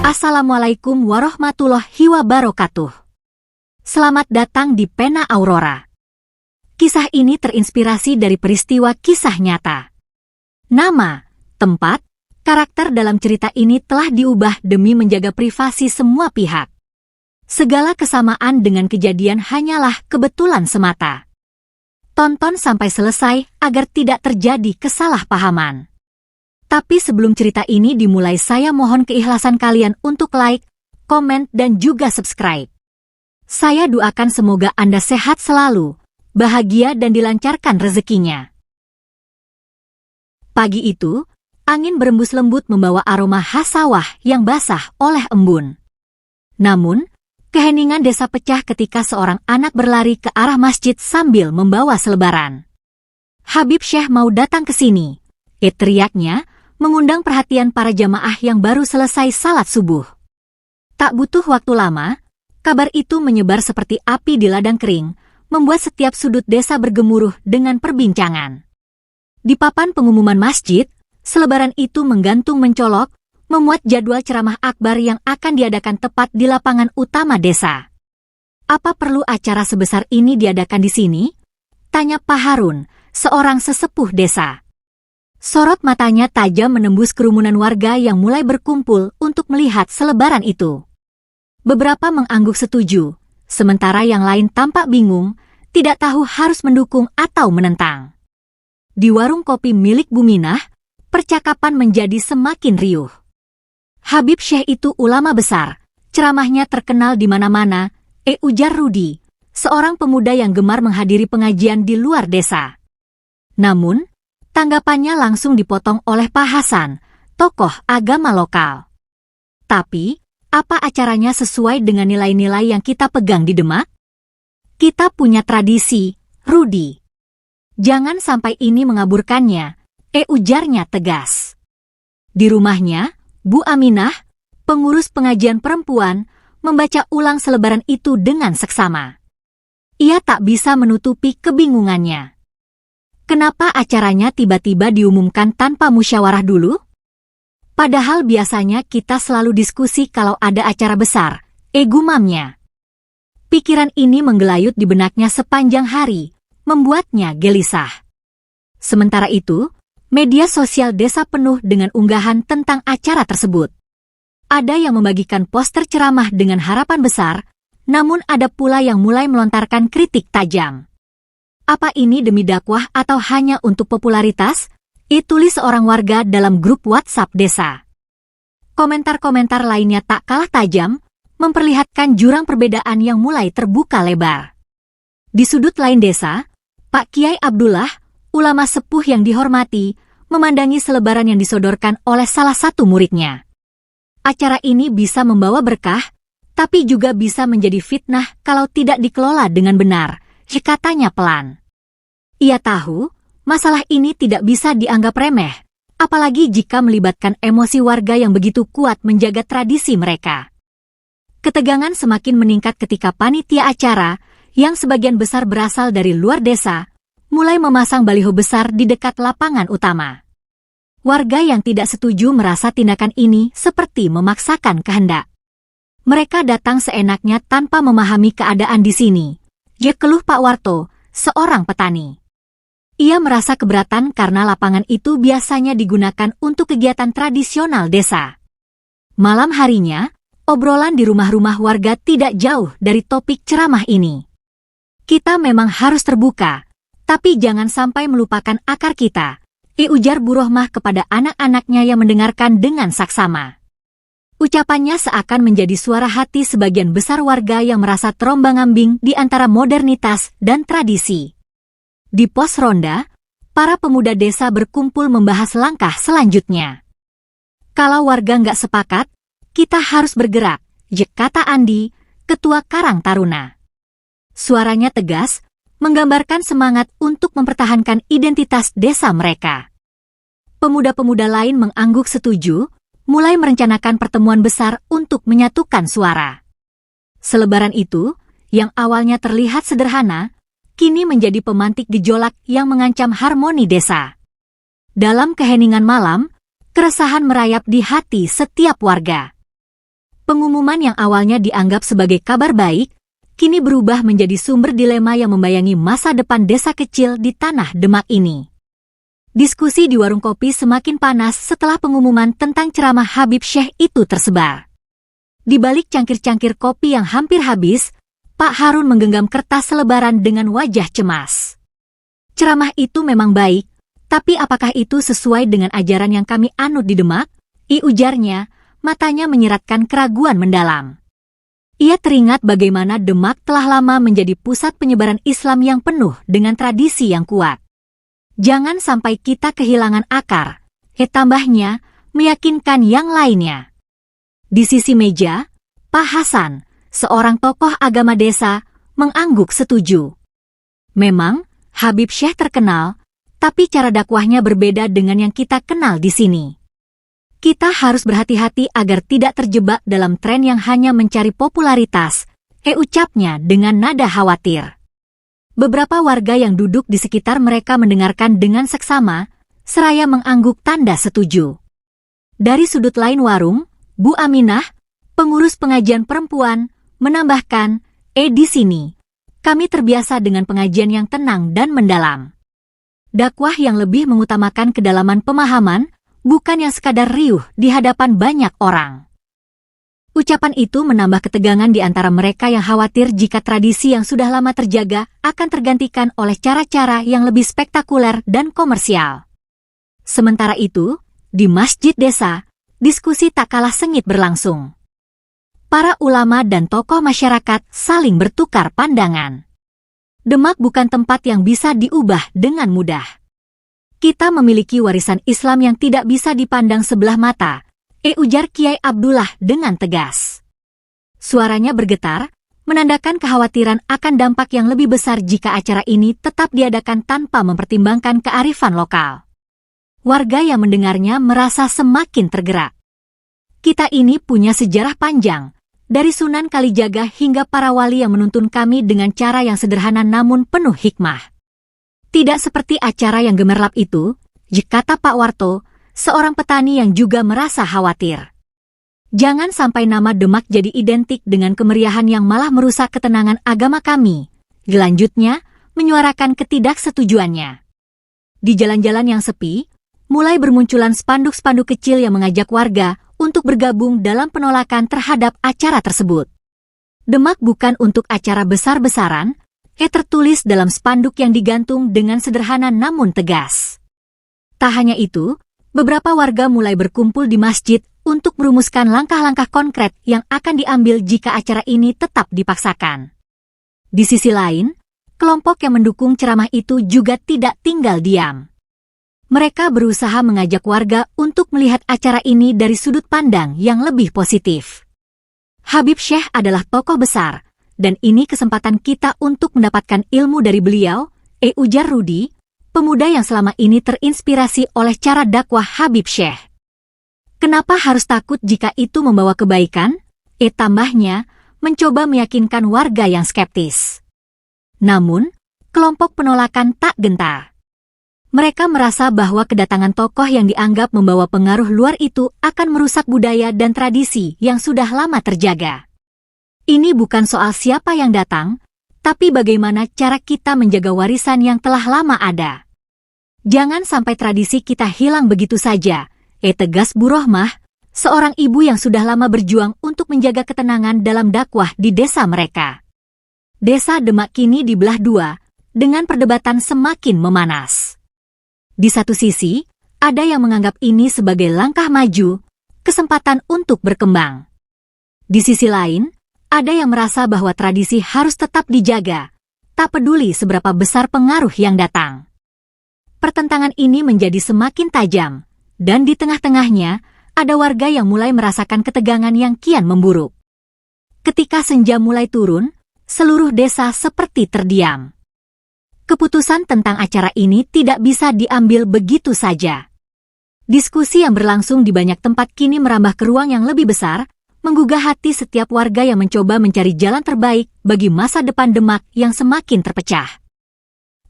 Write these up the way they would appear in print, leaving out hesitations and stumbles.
Assalamualaikum warahmatullahi wabarakatuh. Selamat datang di Pena Aurora. Kisah ini terinspirasi dari peristiwa kisah nyata. Nama, tempat, karakter dalam cerita ini telah diubah demi menjaga privasi semua pihak. Segala kesamaan dengan kejadian hanyalah kebetulan semata. Tonton sampai selesai agar tidak terjadi kesalahpahaman. Tapi sebelum cerita ini dimulai, saya mohon keikhlasan kalian untuk like, komen, dan juga subscribe. Saya doakan semoga Anda sehat selalu, bahagia dan dilancarkan rezekinya. Pagi itu, angin berembus lembut membawa aroma khas sawah yang basah oleh embun. Namun, keheningan desa pecah ketika seorang anak berlari ke arah masjid sambil membawa selebaran. "Habib Syekh mau datang ke sini," teriaknya, mengundang perhatian para jamaah yang baru selesai salat subuh. Tak butuh waktu lama, kabar itu menyebar seperti api di ladang kering, membuat setiap sudut desa bergemuruh dengan perbincangan. Di papan pengumuman masjid, selebaran itu menggantung mencolok, memuat jadwal ceramah akbar yang akan diadakan tepat di lapangan utama desa. "Apa perlu acara sebesar ini diadakan di sini?" tanya Pak Harun, seorang sesepuh desa. Sorot matanya tajam menembus kerumunan warga yang mulai berkumpul untuk melihat selebaran itu. Beberapa mengangguk setuju, sementara yang lain tampak bingung, tidak tahu harus mendukung atau menentang. Di warung kopi milik Buminah, percakapan menjadi semakin riuh. "Habib Syekh itu ulama besar, ceramahnya terkenal di mana-mana," ujar Rudi, seorang pemuda yang gemar menghadiri pengajian di luar desa. Namun, tanggapannya langsung dipotong oleh Pak Hasan, tokoh agama lokal. "Tapi, apa acaranya sesuai dengan nilai-nilai yang kita pegang di Demak? Kita punya tradisi, Rudi. Jangan sampai ini mengaburkannya," ujarnya tegas. Di rumahnya, Bu Aminah, pengurus pengajian perempuan, membaca ulang selebaran itu dengan seksama. Ia tak bisa menutupi kebingungannya. Kenapa acaranya tiba-tiba diumumkan tanpa musyawarah dulu? Padahal biasanya kita selalu diskusi kalau ada acara besar, gumamnya. Pikiran ini menggelayut di benaknya sepanjang hari, membuatnya gelisah. Sementara itu, media sosial desa penuh dengan unggahan tentang acara tersebut. Ada yang membagikan poster ceramah dengan harapan besar, namun ada pula yang mulai melontarkan kritik tajam. "Apa ini demi dakwah atau hanya untuk popularitas?" tulis seorang warga dalam grup WhatsApp desa. Komentar-komentar lainnya tak kalah tajam, memperlihatkan jurang perbedaan yang mulai terbuka lebar. Di sudut lain desa, Pak Kiai Abdullah, ulama sepuh yang dihormati, memandangi selebaran yang disodorkan oleh salah satu muridnya. Acara ini bisa membawa berkah, tapi juga bisa menjadi fitnah kalau tidak dikelola dengan benar, katanya pelan. Ia tahu, masalah ini tidak bisa dianggap remeh, apalagi jika melibatkan emosi warga yang begitu kuat menjaga tradisi mereka. Ketegangan semakin meningkat ketika panitia acara, yang sebagian besar berasal dari luar desa, mulai memasang baliho besar di dekat lapangan utama. Warga yang tidak setuju merasa tindakan ini seperti memaksakan kehendak. "Mereka datang seenaknya tanpa memahami keadaan di sini," keluh Pak Warto, seorang petani. Ia merasa keberatan karena lapangan itu biasanya digunakan untuk kegiatan tradisional desa. Malam harinya, obrolan di rumah-rumah warga tidak jauh dari topik ceramah ini. "Kita memang harus terbuka, tapi jangan sampai melupakan akar kita," ujar Bu Rohmah kepada anak-anaknya yang mendengarkan dengan saksama. Ucapannya seakan menjadi suara hati sebagian besar warga yang merasa terombang-ambing di antara modernitas dan tradisi. Di pos ronda, para pemuda desa berkumpul membahas langkah selanjutnya. "Kalau warga nggak sepakat, kita harus bergerak," kata Andi, ketua Karang Taruna. Suaranya tegas, menggambarkan semangat untuk mempertahankan identitas desa mereka. Pemuda-pemuda lain mengangguk setuju, mulai merencanakan pertemuan besar untuk menyatukan suara. Selebaran itu, yang awalnya terlihat sederhana, kini menjadi pemantik gejolak yang mengancam harmoni desa. Dalam keheningan malam, keresahan merayap di hati setiap warga. pengumuman yang awalnya dianggap sebagai kabar baik, kini berubah menjadi sumber dilema yang membayangi masa depan desa kecil di tanah Demak ini. Diskusi di warung kopi semakin panas setelah pengumuman tentang ceramah Habib Syekh itu tersebar. Di balik cangkir-cangkir kopi yang hampir habis, Pak Harun menggenggam kertas selebaran dengan wajah cemas. Ceramah itu memang baik, tapi apakah itu sesuai dengan ajaran yang kami anut di Demak? Ujarnya, matanya menyiratkan keraguan mendalam. Ia teringat bagaimana Demak telah lama menjadi pusat penyebaran Islam yang penuh dengan tradisi yang kuat. Jangan sampai kita kehilangan akar, tambahnya, meyakinkan yang lainnya. Di sisi meja, Pak Hasan, seorang tokoh agama desa, mengangguk setuju. Memang, Habib Syekh terkenal, tapi cara dakwahnya berbeda dengan yang kita kenal di sini. Kita harus berhati-hati agar tidak terjebak dalam tren yang hanya mencari popularitas, ucapnya dengan nada khawatir. Beberapa warga yang duduk di sekitar mereka mendengarkan dengan seksama, seraya mengangguk tanda setuju. Dari sudut lain warung, Bu Aminah, pengurus pengajian perempuan, menambahkan, di sini, kami terbiasa dengan pengajian yang tenang dan mendalam. Dakwah yang lebih mengutamakan kedalaman pemahaman, bukan yang sekadar riuh di hadapan banyak orang. Ucapan itu menambah ketegangan di antara mereka yang khawatir jika tradisi yang sudah lama terjaga akan tergantikan oleh cara-cara yang lebih spektakuler dan komersial. Sementara itu, di masjid desa, diskusi tak kalah sengit berlangsung. Para ulama dan tokoh masyarakat saling bertukar pandangan. Demak bukan tempat yang bisa diubah dengan mudah. Kita memiliki warisan Islam yang tidak bisa dipandang sebelah mata, ujar Kiai Abdullah dengan tegas. Suaranya bergetar, menandakan kekhawatiran akan dampak yang lebih besar jika acara ini tetap diadakan tanpa mempertimbangkan kearifan lokal. Warga yang mendengarnya merasa semakin tergerak. Kita ini punya sejarah panjang, dari Sunan Kalijaga hingga para wali yang menuntun kami dengan cara yang sederhana namun penuh hikmah. Tidak seperti acara yang gemerlap itu, kata Pak Warto, seorang petani yang juga merasa khawatir. Jangan sampai nama Demak jadi identik dengan kemeriahan yang malah merusak ketenangan agama kami. Selanjutnya, menyuarakan ketidaksetujuannya. Di jalan-jalan yang sepi, mulai bermunculan spanduk-spanduk kecil yang mengajak warga untuk bergabung dalam penolakan terhadap acara tersebut. Demak bukan untuk acara besar-besaran, tertulis dalam spanduk yang digantung dengan sederhana namun tegas. Tak hanya itu, beberapa warga mulai berkumpul di masjid untuk merumuskan langkah-langkah konkret yang akan diambil jika acara ini tetap dipaksakan. Di sisi lain, kelompok yang mendukung ceramah itu juga tidak tinggal diam. Mereka berusaha mengajak warga untuk melihat acara ini dari sudut pandang yang lebih positif. Habib Syekh adalah tokoh besar, dan ini kesempatan kita untuk mendapatkan ilmu dari beliau, ujar Rudi, pemuda yang selama ini terinspirasi oleh cara dakwah Habib Syekh. Kenapa harus takut jika itu membawa kebaikan? Tambahnya, mencoba meyakinkan warga yang skeptis. Namun, kelompok penolakan tak gentar. Mereka merasa bahwa kedatangan tokoh yang dianggap membawa pengaruh luar itu akan merusak budaya dan tradisi yang sudah lama terjaga. Ini bukan soal siapa yang datang, tapi bagaimana cara kita menjaga warisan yang telah lama ada. Jangan sampai tradisi kita hilang begitu saja, tegas Bu Rohmah, seorang ibu yang sudah lama berjuang untuk menjaga ketenangan dalam dakwah di desa mereka. Desa Demak kini dibelah dua, dengan perdebatan semakin memanas. Di satu sisi, ada yang menganggap ini sebagai langkah maju, kesempatan untuk berkembang. Di sisi lain, ada yang merasa bahwa tradisi harus tetap dijaga, tak peduli seberapa besar pengaruh yang datang. Pertentangan ini menjadi semakin tajam, dan di tengah-tengahnya, ada warga yang mulai merasakan ketegangan yang kian memburuk. Ketika senja mulai turun, seluruh desa seperti terdiam. Keputusan tentang acara ini tidak bisa diambil begitu saja. Diskusi yang berlangsung di banyak tempat kini merambah ke ruang yang lebih besar, menggugah hati setiap warga yang mencoba mencari jalan terbaik bagi masa depan Demak yang semakin terpecah.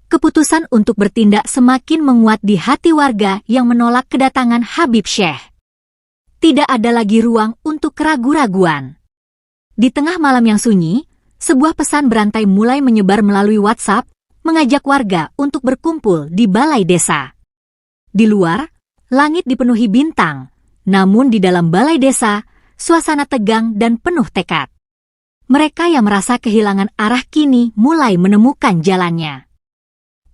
Keputusan untuk bertindak semakin menguat di hati warga yang menolak kedatangan Habib Syekh. Tidak ada lagi ruang untuk keraguan-raguan. Di tengah malam yang sunyi, sebuah pesan berantai mulai menyebar melalui WhatsApp, mengajak warga untuk berkumpul di balai desa. Di luar, langit dipenuhi bintang, namun di dalam balai desa, suasana tegang dan penuh tekad. Mereka yang merasa kehilangan arah kini mulai menemukan jalannya.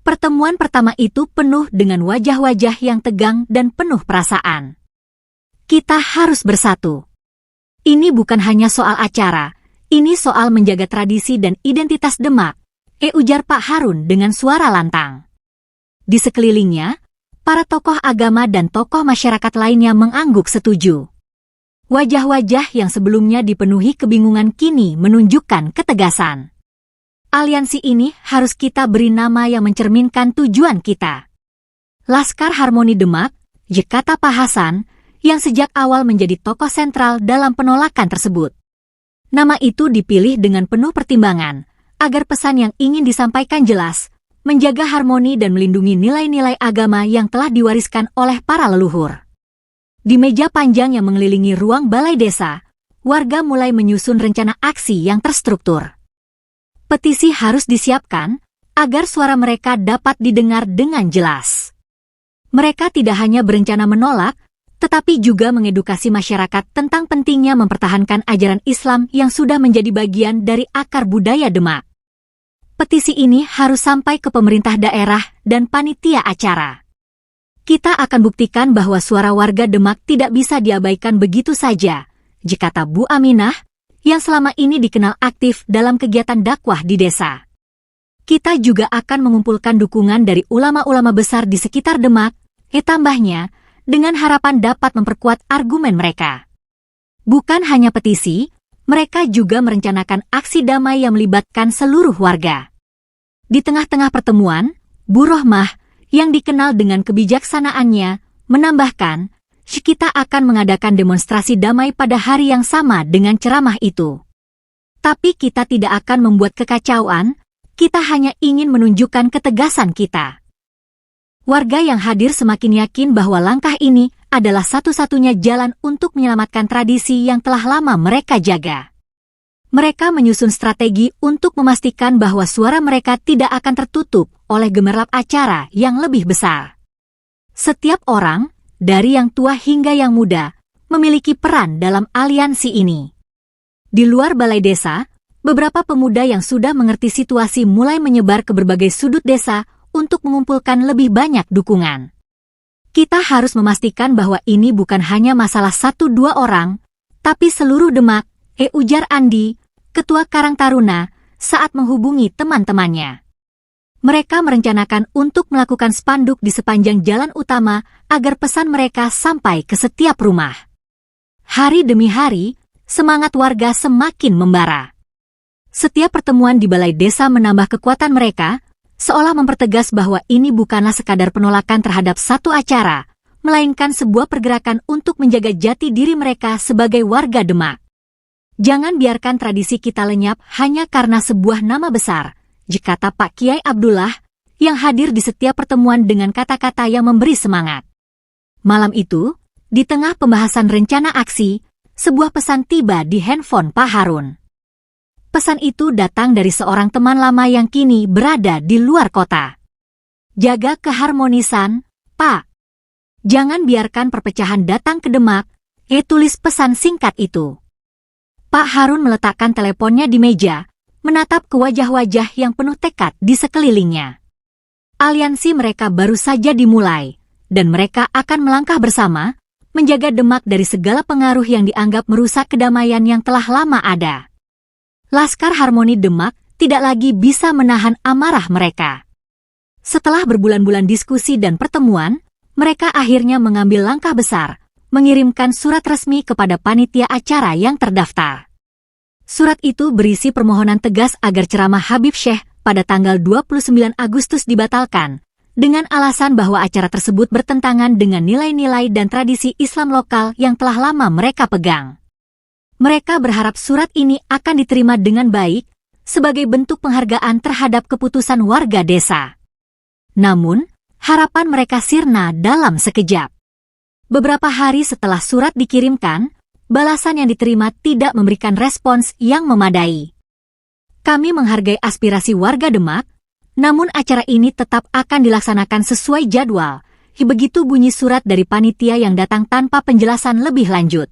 Pertemuan pertama itu penuh dengan wajah-wajah yang tegang dan penuh perasaan. Kita harus bersatu. Ini bukan hanya soal acara, ini soal menjaga tradisi dan identitas Demak, ujar Pak Harun dengan suara lantang. Di sekelilingnya, para tokoh agama dan tokoh masyarakat lainnya mengangguk setuju. Wajah-wajah yang sebelumnya dipenuhi kebingungan kini menunjukkan ketegasan. Aliansi ini harus kita beri nama yang mencerminkan tujuan kita. Laskar Harmoni Demak, kata Pak Hasan, yang sejak awal menjadi tokoh sentral dalam penolakan tersebut. Nama itu dipilih dengan penuh pertimbangan, agar pesan yang ingin disampaikan jelas, menjaga harmoni dan melindungi nilai-nilai agama yang telah diwariskan oleh para leluhur. Di meja panjang yang mengelilingi ruang balai desa, warga mulai menyusun rencana aksi yang terstruktur. Petisi harus disiapkan, agar suara mereka dapat didengar dengan jelas. Mereka tidak hanya berencana menolak, tetapi juga mengedukasi masyarakat tentang pentingnya mempertahankan ajaran Islam yang sudah menjadi bagian dari akar budaya Demak. Petisi ini harus sampai ke pemerintah daerah dan panitia acara. Kita akan buktikan bahwa suara warga Demak tidak bisa diabaikan begitu saja, kata Bu Aminah, yang selama ini dikenal aktif dalam kegiatan dakwah di desa. Kita juga akan mengumpulkan dukungan dari ulama-ulama besar di sekitar Demak, tambahnya, dengan harapan dapat memperkuat argumen mereka. Bukan hanya petisi, mereka juga merencanakan aksi damai yang melibatkan seluruh warga. Di tengah-tengah pertemuan, Bu Rohmah, yang dikenal dengan kebijaksanaannya, menambahkan, kita akan mengadakan demonstrasi damai pada hari yang sama dengan ceramah itu. Tapi kita tidak akan membuat kekacauan, kita hanya ingin menunjukkan ketegasan kita. Warga yang hadir semakin yakin bahwa langkah ini adalah satu-satunya jalan untuk menyelamatkan tradisi yang telah lama mereka jaga. Mereka menyusun strategi untuk memastikan bahwa suara mereka tidak akan tertutup oleh gemerlap acara yang lebih besar. Setiap orang, dari yang tua hingga yang muda, memiliki peran dalam aliansi ini. Di luar balai desa, beberapa pemuda yang sudah mengerti situasi mulai menyebar ke berbagai sudut desa untuk mengumpulkan lebih banyak dukungan. Kita harus memastikan bahwa ini bukan hanya masalah 1-2 orang, tapi seluruh Demak, ujar Andi, Ketua Karang Taruna, saat menghubungi teman-temannya. Mereka merencanakan untuk melakukan spanduk di sepanjang jalan utama agar pesan mereka sampai ke setiap rumah. Hari demi hari, semangat warga semakin membara. Setiap pertemuan di balai desa menambah kekuatan mereka, seolah mempertegas bahwa ini bukanlah sekadar penolakan terhadap satu acara, melainkan sebuah pergerakan untuk menjaga jati diri mereka sebagai warga Demak. Jangan biarkan tradisi kita lenyap hanya karena sebuah nama besar, kata Pak Kiai Abdullah, yang hadir di setiap pertemuan dengan kata-kata yang memberi semangat. Malam itu, di tengah pembahasan rencana aksi, sebuah pesan tiba di handphone Pak Harun. Pesan itu datang dari seorang teman lama yang kini berada di luar kota. Jaga keharmonisan, Pak. Jangan biarkan perpecahan datang ke Demak, tulis pesan singkat itu. Pak Harun meletakkan teleponnya di meja, menatap ke wajah-wajah yang penuh tekad di sekelilingnya. Aliansi mereka baru saja dimulai, dan mereka akan melangkah bersama, menjaga Demak dari segala pengaruh yang dianggap merusak kedamaian yang telah lama ada. Laskar Harmoni Demak tidak lagi bisa menahan amarah mereka. Setelah berbulan-bulan diskusi dan pertemuan, mereka akhirnya mengambil langkah besar, mengirimkan surat resmi kepada panitia acara yang terdaftar. Surat itu berisi permohonan tegas agar ceramah Habib Syekh pada tanggal 29 Agustus dibatalkan, dengan alasan bahwa acara tersebut bertentangan dengan nilai-nilai dan tradisi Islam lokal yang telah lama mereka pegang. Mereka berharap surat ini akan diterima dengan baik, sebagai bentuk penghargaan terhadap keputusan warga desa. Namun, harapan mereka sirna dalam sekejap. Beberapa hari setelah surat dikirimkan, balasan yang diterima tidak memberikan respons yang memadai. Kami menghargai aspirasi warga Demak, namun acara ini tetap akan dilaksanakan sesuai jadwal. Begitu bunyi surat dari panitia yang datang tanpa penjelasan lebih lanjut.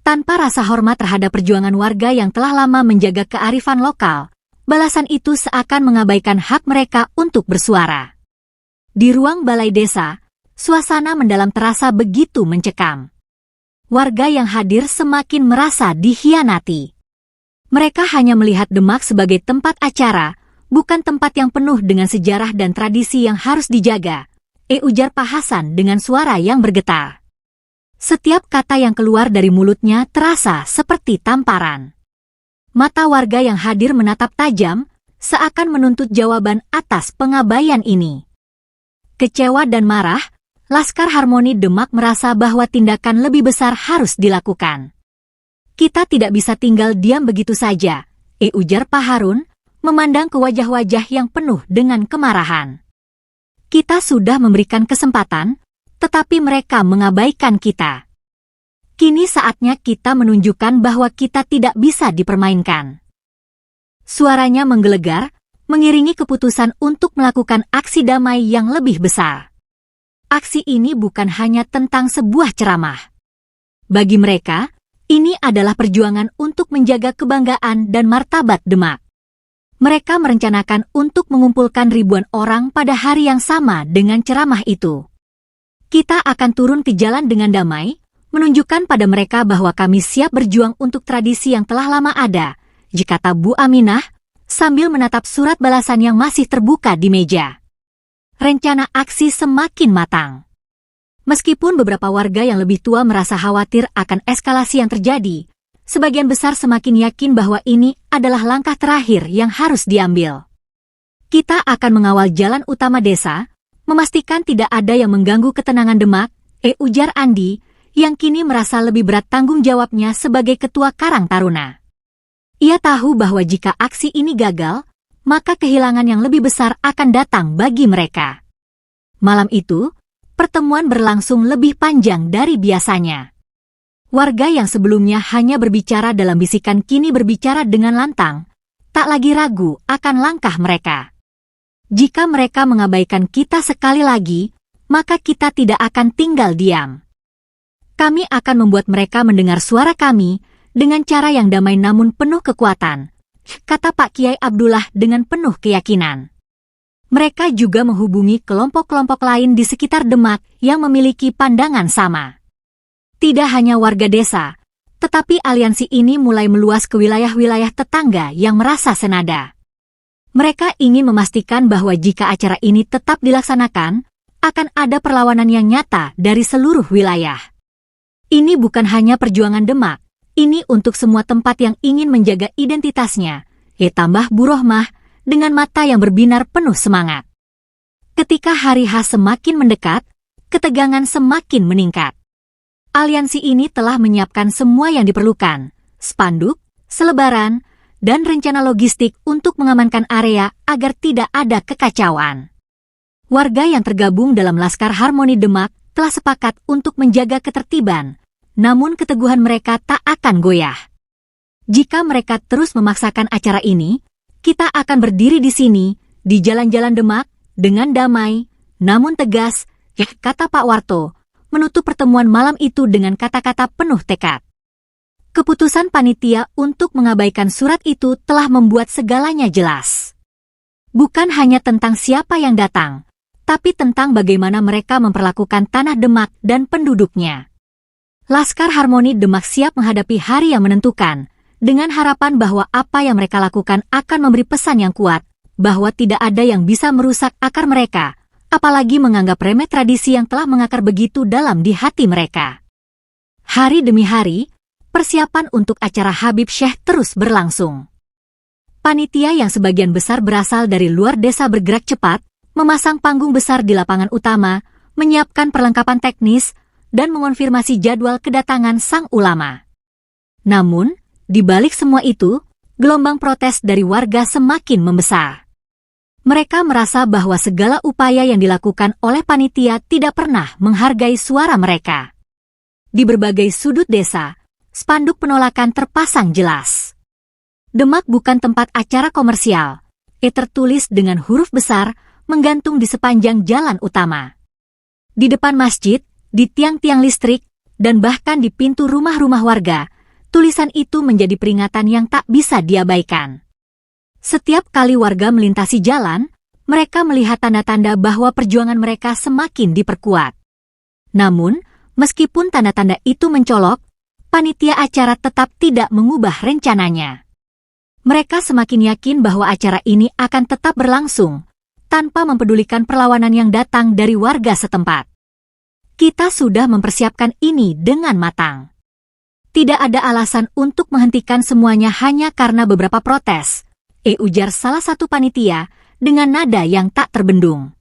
Tanpa rasa hormat terhadap perjuangan warga yang telah lama menjaga kearifan lokal, balasan itu seakan mengabaikan hak mereka untuk bersuara. Di ruang balai desa, suasana mendalam terasa begitu mencekam. Warga yang hadir semakin merasa dikhianati. Mereka hanya melihat Demak sebagai tempat acara, bukan tempat yang penuh dengan sejarah dan tradisi yang harus dijaga, ujar Pak Hasan dengan suara yang bergetar. Setiap kata yang keluar dari mulutnya terasa seperti tamparan. Mata warga yang hadir menatap tajam, seakan menuntut jawaban atas pengabaian ini. Kecewa dan marah, Laskar Harmoni Demak merasa bahwa tindakan lebih besar harus dilakukan. Kita tidak bisa tinggal diam begitu saja, ujar Pak Harun, memandang ke wajah-wajah yang penuh dengan kemarahan. Kita sudah memberikan kesempatan, tetapi mereka mengabaikan kita. Kini saatnya kita menunjukkan bahwa kita tidak bisa dipermainkan. Suaranya menggelegar, mengiringi keputusan untuk melakukan aksi damai yang lebih besar. Aksi ini bukan hanya tentang sebuah ceramah. Bagi mereka, ini adalah perjuangan untuk menjaga kebanggaan dan martabat Demak. Mereka merencanakan untuk mengumpulkan ribuan orang pada hari yang sama dengan ceramah itu. Kita akan turun ke jalan dengan damai, menunjukkan pada mereka bahwa kami siap berjuang untuk tradisi yang telah lama ada, kata Bu Aminah, sambil menatap surat balasan yang masih terbuka di meja. Rencana aksi semakin matang. Meskipun beberapa warga yang lebih tua merasa khawatir akan eskalasi yang terjadi, sebagian besar semakin yakin bahwa ini adalah langkah terakhir yang harus diambil. Kita akan mengawal jalan utama desa, memastikan tidak ada yang mengganggu ketenangan Demak, ujar Andi, yang kini merasa lebih berat tanggung jawabnya sebagai ketua Karang Taruna. Ia tahu bahwa jika aksi ini gagal, maka kehilangan yang lebih besar akan datang bagi mereka. Malam itu, pertemuan berlangsung lebih panjang dari biasanya. Warga yang sebelumnya hanya berbicara dalam bisikan kini berbicara dengan lantang, tak lagi ragu akan langkah mereka. Jika mereka mengabaikan kita sekali lagi, maka kita tidak akan tinggal diam. Kami akan membuat mereka mendengar suara kami dengan cara yang damai namun penuh kekuatan, kata Pak Kiai Abdullah dengan penuh keyakinan. Mereka juga menghubungi kelompok-kelompok lain di sekitar Demak yang memiliki pandangan sama. Tidak hanya warga desa, tetapi aliansi ini mulai meluas ke wilayah-wilayah tetangga yang merasa senada. Mereka ingin memastikan bahwa jika acara ini tetap dilaksanakan, akan ada perlawanan yang nyata dari seluruh wilayah. Ini bukan hanya perjuangan Demak, ini untuk semua tempat yang ingin menjaga identitasnya, tambah Bu Rohmah dengan mata yang berbinar penuh semangat. Ketika hari H semakin mendekat, ketegangan semakin meningkat. Aliansi ini telah menyiapkan semua yang diperlukan, spanduk, selebaran, dan rencana logistik untuk mengamankan area agar tidak ada kekacauan. Warga yang tergabung dalam Laskar Harmoni Demak telah sepakat untuk menjaga ketertiban, namun keteguhan mereka tak akan goyah. Jika mereka terus memaksakan acara ini, kita akan berdiri di sini, di jalan-jalan Demak, dengan damai, namun tegas, kata Pak Warto, menutup pertemuan malam itu dengan kata-kata penuh tekad. Keputusan panitia untuk mengabaikan surat itu telah membuat segalanya jelas. Bukan hanya tentang siapa yang datang, tapi tentang bagaimana mereka memperlakukan tanah Demak dan penduduknya. Laskar Harmoni Demak siap menghadapi hari yang menentukan, dengan harapan bahwa apa yang mereka lakukan akan memberi pesan yang kuat, bahwa tidak ada yang bisa merusak akar mereka, apalagi menganggap remeh tradisi yang telah mengakar begitu dalam di hati mereka. Hari demi hari, persiapan untuk acara Habib Syekh terus berlangsung. Panitia yang sebagian besar berasal dari luar desa bergerak cepat, memasang panggung besar di lapangan utama, menyiapkan perlengkapan teknis, dan mengonfirmasi jadwal kedatangan sang ulama. Namun, di balik semua itu, gelombang protes dari warga semakin membesar. Mereka merasa bahwa segala upaya yang dilakukan oleh panitia tidak pernah menghargai suara mereka. Di berbagai sudut desa, spanduk penolakan terpasang jelas. Demak bukan tempat acara komersial, tertulis dengan huruf besar menggantung di sepanjang jalan utama. Di depan masjid, di tiang-tiang listrik, dan bahkan di pintu rumah-rumah warga, tulisan itu menjadi peringatan yang tak bisa diabaikan. Setiap kali warga melintasi jalan, mereka melihat tanda-tanda bahwa perjuangan mereka semakin diperkuat. Namun, meskipun tanda-tanda itu mencolok, panitia acara tetap tidak mengubah rencananya. Mereka semakin yakin bahwa acara ini akan tetap berlangsung, tanpa mempedulikan perlawanan yang datang dari warga setempat. Kita sudah mempersiapkan ini dengan matang. Tidak ada alasan untuk menghentikan semuanya hanya karena beberapa protes, ujar salah satu panitia dengan nada yang tak terbendung.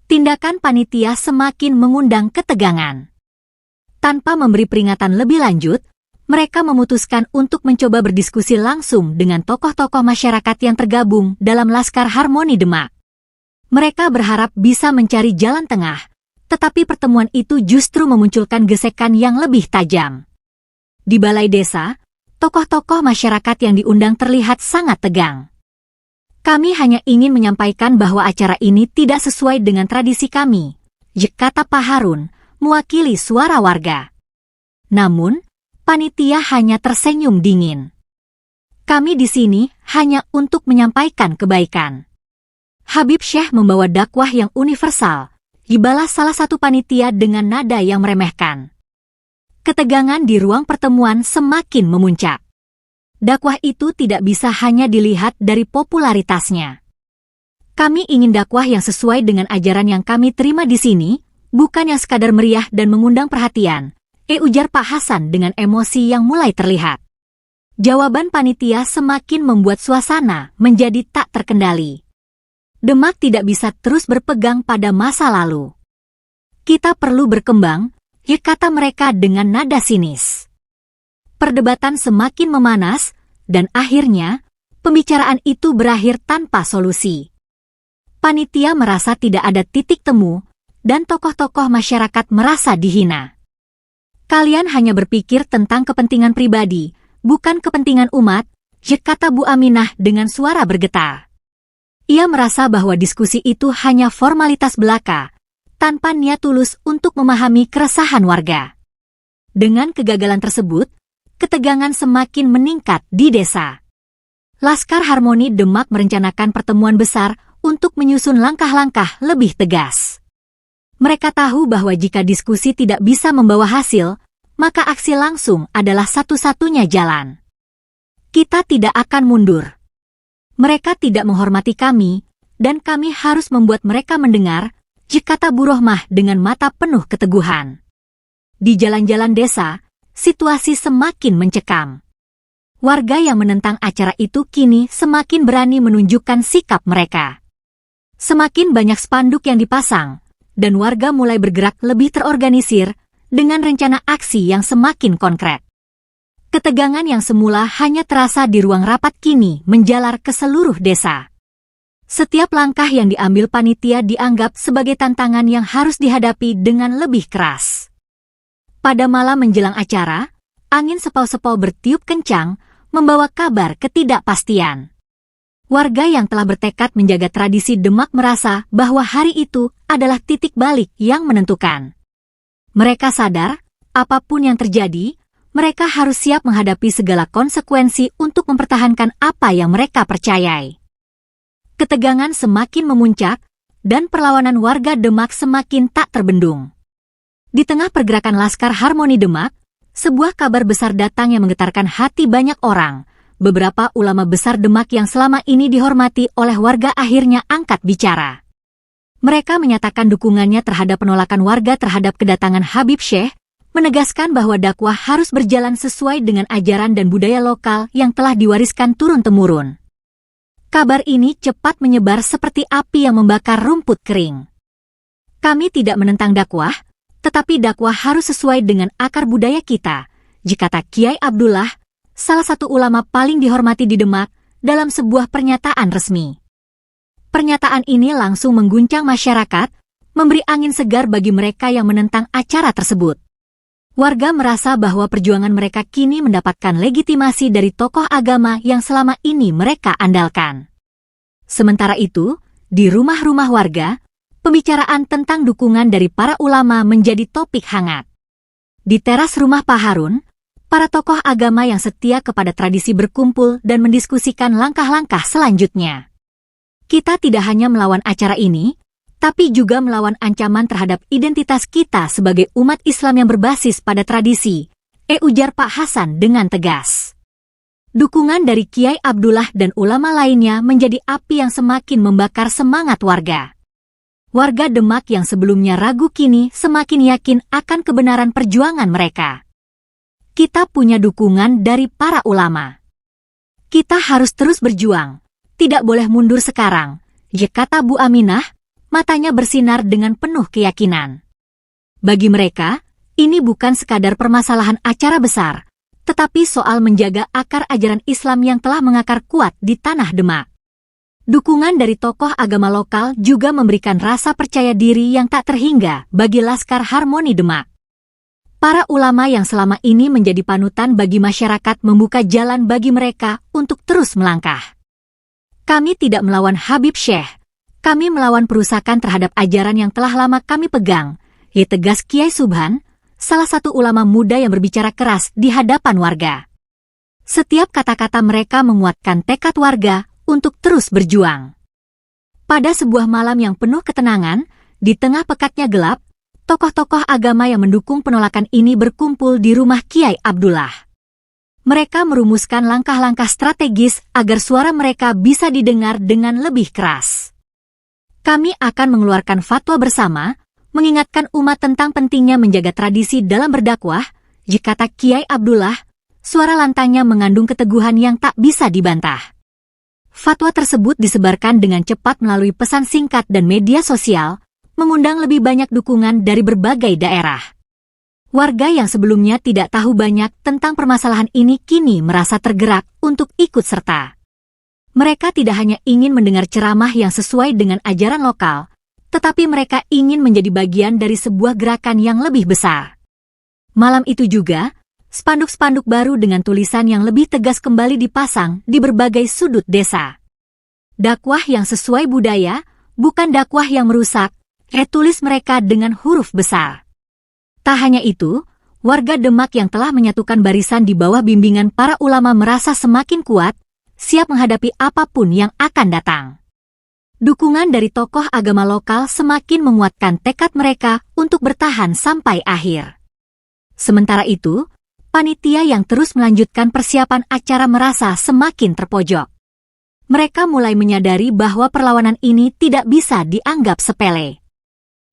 Tindakan panitia semakin mengundang ketegangan. Tanpa memberi peringatan lebih lanjut, mereka memutuskan untuk mencoba berdiskusi langsung dengan tokoh-tokoh masyarakat yang tergabung dalam Laskar Harmoni Demak. Mereka berharap bisa mencari jalan tengah, tetapi pertemuan itu justru memunculkan gesekan yang lebih tajam. Di balai desa, tokoh-tokoh masyarakat yang diundang terlihat sangat tegang. Kami hanya ingin menyampaikan bahwa acara ini tidak sesuai dengan tradisi kami, kata Pak Harun, mewakili suara warga. Namun, panitia hanya tersenyum dingin. Kami di sini hanya untuk menyampaikan kebaikan. Habib Syekh membawa dakwah yang universal, dibalas salah satu panitia dengan nada yang meremehkan. Ketegangan di ruang pertemuan semakin memuncak. Dakwah itu tidak bisa hanya dilihat dari popularitasnya. Kami ingin dakwah yang sesuai dengan ajaran yang kami terima di sini, bukan yang sekadar meriah dan mengundang perhatian, ujar Pak Hasan dengan emosi yang mulai terlihat. Jawaban panitia semakin membuat suasana menjadi tak terkendali. Demak tidak bisa terus berpegang pada masa lalu. Kita perlu berkembang, kata mereka dengan nada sinis. Perdebatan semakin memanas, dan akhirnya, pembicaraan itu berakhir tanpa solusi. Panitia merasa tidak ada titik temu, dan tokoh-tokoh masyarakat merasa dihina. Kalian hanya berpikir tentang kepentingan pribadi, bukan kepentingan umat, kata Bu Aminah dengan suara bergetar. Ia merasa bahwa diskusi itu hanya formalitas belaka, tanpa niat tulus untuk memahami keresahan warga. Dengan kegagalan tersebut, ketegangan semakin meningkat di desa. Laskar Harmoni Demak merencanakan pertemuan besar untuk menyusun langkah-langkah lebih tegas. Mereka tahu bahwa jika diskusi tidak bisa membawa hasil, maka aksi langsung adalah satu-satunya jalan. Kita tidak akan mundur. Mereka tidak menghormati kami, dan kami harus membuat mereka mendengar, kata Bu Rohmah dengan mata penuh keteguhan. Di jalan-jalan desa, situasi semakin mencekam. Warga yang menentang acara itu kini semakin berani menunjukkan sikap mereka. Semakin banyak spanduk yang dipasang, dan warga mulai bergerak lebih terorganisir dengan rencana aksi yang semakin konkret. Ketegangan yang semula hanya terasa di ruang rapat kini menjalar ke seluruh desa. Setiap langkah yang diambil panitia dianggap sebagai tantangan yang harus dihadapi dengan lebih keras. Pada malam menjelang acara, angin sepau-sepau bertiup kencang, membawa kabar ketidakpastian. Warga yang telah bertekad menjaga tradisi Demak merasa bahwa hari itu adalah titik balik yang menentukan. Mereka sadar, apapun yang terjadi, mereka harus siap menghadapi segala konsekuensi untuk mempertahankan apa yang mereka percayai. Ketegangan semakin memuncak, dan perlawanan warga Demak semakin tak terbendung. Di tengah pergerakan Laskar Harmoni Demak, sebuah kabar besar datang yang menggetarkan hati banyak orang. Beberapa ulama besar Demak yang selama ini dihormati oleh warga akhirnya angkat bicara. Mereka menyatakan dukungannya terhadap penolakan warga terhadap kedatangan Habib Syekh, menegaskan bahwa dakwah harus berjalan sesuai dengan ajaran dan budaya lokal yang telah diwariskan turun-temurun. Kabar ini cepat menyebar seperti api yang membakar rumput kering. Kami tidak menentang dakwah, tetapi dakwah harus sesuai dengan akar budaya kita, kata Kiai Abdullah, salah satu ulama paling dihormati di Demak, dalam sebuah pernyataan resmi. Pernyataan ini langsung mengguncang masyarakat, memberi angin segar bagi mereka yang menentang acara tersebut. Warga merasa bahwa perjuangan mereka kini mendapatkan legitimasi dari tokoh agama yang selama ini mereka andalkan. Sementara itu, di rumah-rumah warga, pembicaraan tentang dukungan dari para ulama menjadi topik hangat. Di teras rumah Pak Harun, para tokoh agama yang setia kepada tradisi berkumpul dan mendiskusikan langkah-langkah selanjutnya. Kita tidak hanya melawan acara ini, tapi juga melawan ancaman terhadap identitas kita sebagai umat Islam yang berbasis pada tradisi, ujar Pak Hasan dengan tegas. Dukungan dari Kiai Abdullah dan ulama lainnya menjadi api yang semakin membakar semangat warga. Warga Demak yang sebelumnya ragu kini semakin yakin akan kebenaran perjuangan mereka. Kita punya dukungan dari para ulama. Kita harus terus berjuang. Tidak boleh mundur sekarang, kata Bu Aminah, matanya bersinar dengan penuh keyakinan. Bagi mereka, ini bukan sekadar permasalahan acara besar, tetapi soal menjaga akar ajaran Islam yang telah mengakar kuat di tanah Demak. Dukungan dari tokoh agama lokal juga memberikan rasa percaya diri yang tak terhingga bagi Laskar Harmoni Demak. Para ulama yang selama ini menjadi panutan bagi masyarakat membuka jalan bagi mereka untuk terus melangkah. Kami tidak melawan Habib Syekh, kami melawan perusakan terhadap ajaran yang telah lama kami pegang, tegas Kiai Subhan, salah satu ulama muda yang berbicara keras di hadapan warga. Setiap kata-kata mereka menguatkan tekad warga untuk terus berjuang. Pada sebuah malam yang penuh ketenangan, di tengah pekatnya gelap, tokoh-tokoh agama yang mendukung penolakan ini berkumpul di rumah Kiai Abdullah. Mereka merumuskan langkah-langkah strategis agar suara mereka bisa didengar dengan lebih keras. Kami akan mengeluarkan fatwa bersama, mengingatkan umat tentang pentingnya menjaga tradisi dalam berdakwah, kata Kiai Abdullah, suara lantangnya mengandung keteguhan yang tak bisa dibantah. Fatwa tersebut disebarkan dengan cepat melalui pesan singkat dan media sosial, mengundang lebih banyak dukungan dari berbagai daerah. Warga yang sebelumnya tidak tahu banyak tentang permasalahan ini kini merasa tergerak untuk ikut serta. Mereka tidak hanya ingin mendengar ceramah yang sesuai dengan ajaran lokal, tetapi mereka ingin menjadi bagian dari sebuah gerakan yang lebih besar. Malam itu juga, spanduk-spanduk baru dengan tulisan yang lebih tegas kembali dipasang di berbagai sudut desa. Dakwah yang sesuai budaya, bukan dakwah yang merusak, tulis mereka dengan huruf besar. Tak hanya itu, warga Demak yang telah menyatukan barisan di bawah bimbingan para ulama merasa semakin kuat, siap menghadapi apapun yang akan datang. Dukungan dari tokoh agama lokal semakin menguatkan tekad mereka untuk bertahan sampai akhir. Sementara itu, panitia yang terus melanjutkan persiapan acara merasa semakin terpojok. Mereka mulai menyadari bahwa perlawanan ini tidak bisa dianggap sepele.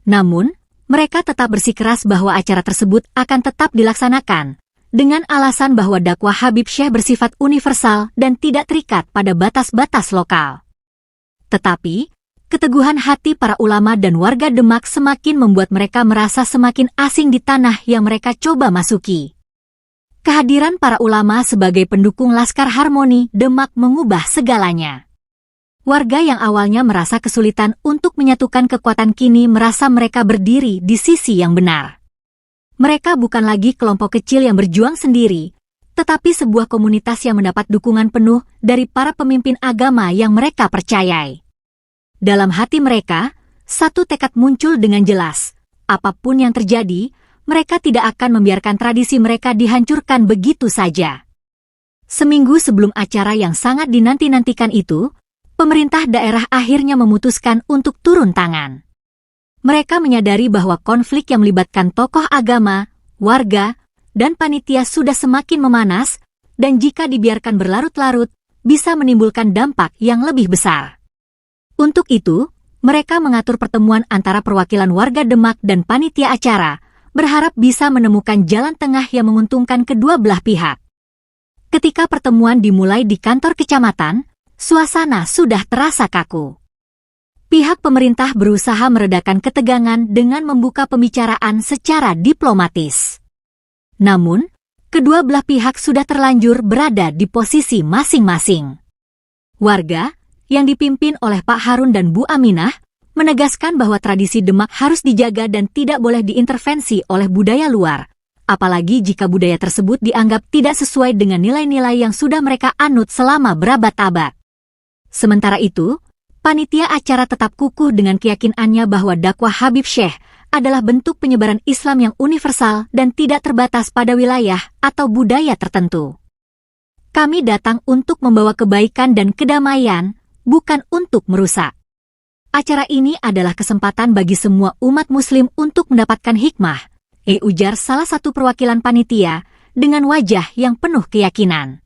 Namun, mereka tetap bersikeras bahwa acara tersebut akan tetap dilaksanakan, dengan alasan bahwa dakwah Habib Syekh bersifat universal dan tidak terikat pada batas-batas lokal. Tetapi, keteguhan hati para ulama dan warga Demak semakin membuat mereka merasa semakin asing di tanah yang mereka coba masuki. Kehadiran para ulama sebagai pendukung Laskar Harmoni Demak mengubah segalanya. Warga yang awalnya merasa kesulitan untuk menyatukan kekuatan kini merasa mereka berdiri di sisi yang benar. Mereka bukan lagi kelompok kecil yang berjuang sendiri, tetapi sebuah komunitas yang mendapat dukungan penuh dari para pemimpin agama yang mereka percayai. Dalam hati mereka, satu tekad muncul dengan jelas. Apapun yang terjadi, mereka tidak akan membiarkan tradisi mereka dihancurkan begitu saja. Seminggu sebelum acara yang sangat dinanti-nantikan itu, pemerintah daerah akhirnya memutuskan untuk turun tangan. Mereka menyadari bahwa konflik yang melibatkan tokoh agama, warga, dan panitia sudah semakin memanas, dan jika dibiarkan berlarut-larut, bisa menimbulkan dampak yang lebih besar. Untuk itu, mereka mengatur pertemuan antara perwakilan warga Demak dan panitia acara, berharap bisa menemukan jalan tengah yang menguntungkan kedua belah pihak. Ketika pertemuan dimulai di kantor kecamatan, suasana sudah terasa kaku. Pihak pemerintah berusaha meredakan ketegangan dengan membuka pembicaraan secara diplomatis. Namun, kedua belah pihak sudah terlanjur berada di posisi masing-masing. Warga, yang dipimpin oleh Pak Harun dan Bu Aminah, menegaskan bahwa tradisi Demak harus dijaga dan tidak boleh diintervensi oleh budaya luar, apalagi jika budaya tersebut dianggap tidak sesuai dengan nilai-nilai yang sudah mereka anut selama berabad-abad. Sementara itu, panitia acara tetap kukuh dengan keyakinannya bahwa dakwah Habib Syekh adalah bentuk penyebaran Islam yang universal dan tidak terbatas pada wilayah atau budaya tertentu. Kami datang untuk membawa kebaikan dan kedamaian, bukan untuk merusak. Acara ini adalah kesempatan bagi semua umat muslim untuk mendapatkan hikmah, ujar salah satu perwakilan panitia dengan wajah yang penuh keyakinan.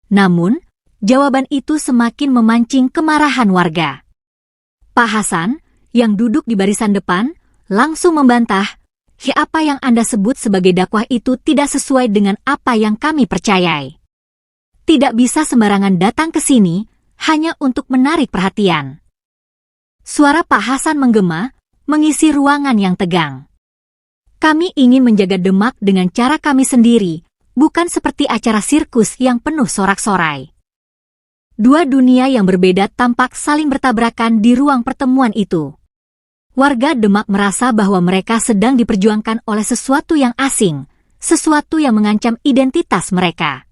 Namun, jawaban itu semakin memancing kemarahan warga. Pak Hasan, yang duduk di barisan depan, langsung membantah, apa yang Anda sebut sebagai dakwah itu tidak sesuai dengan apa yang kami percayai. Tidak bisa sembarangan datang ke sini hanya untuk menarik perhatian. Suara Pak Hasan menggema, mengisi ruangan yang tegang. Kami ingin menjaga Demak dengan cara kami sendiri, bukan seperti acara sirkus yang penuh sorak-sorai. Dua dunia yang berbeda tampak saling bertabrakan di ruang pertemuan itu. Warga Demak merasa bahwa mereka sedang diperjuangkan oleh sesuatu yang asing, sesuatu yang mengancam identitas mereka.